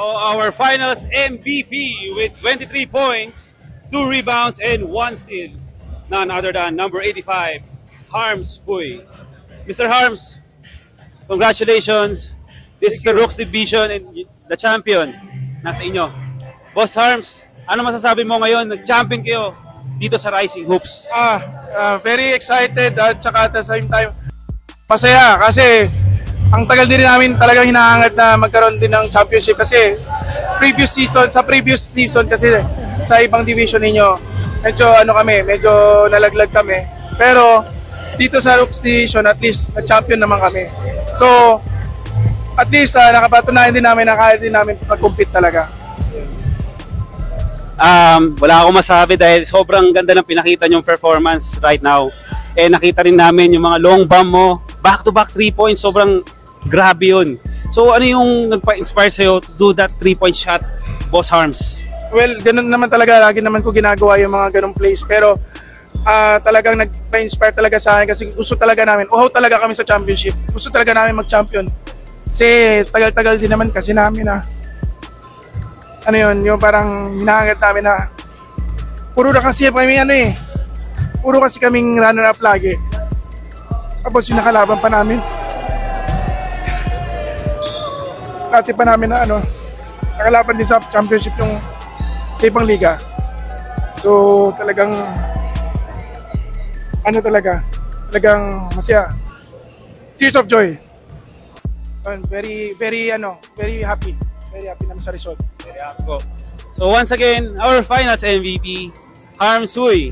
our finals MVP with 23 points, 2 rebounds, and 1 steal. None other than number 85, Harms Huy. Mr. Harms, congratulations. This is the Rooks Division and the champion. Nasa inyo. Boss Harms, ano masasabi mo ngayon? Nag-champion kayo dito sa Rising Hoops. Very excited at saka at the same time masaya kasi ang tagal din namin talagang hinahangat na magkaroon din ng championship kasi previous season kasi sa ibang division ninyo medyo nalaglag kami, pero dito sa Rooks Division at least nag-champion naman kami, so at least nakapatunayan din namin na kaya din namin mag-compete talaga. Wala akong masabi dahil sobrang ganda ng pinakita niyong performance right now. Nakita rin namin yung mga long bomb mo, back-to-back 3 points, sobrang grabe yun. So ano yung nagpa-inspire sa'yo to do that 3-point shot, Boss Harms? Well, ganun naman talaga, lagi naman ko ginagawa yung mga ganung plays, pero talagang nagpa-inspire talaga sa akin kasi gusto talaga namin, uhaw talaga kami sa championship, gusto talaga namin mag-champion. Kasi tagal-tagal din naman kasi namin ano yun, yung parang hinahangat namin na puro na kasi kami puro kasi kaming runner up lagi. Tapos yung nakalaban pa namin. Dati pa namin na nakalaban din sa championship yung sa ibang liga. So talagang talagang masaya. Tears of joy. Very happy. Very happy naman sa result. So once again, our finals MVP, Harms Huy.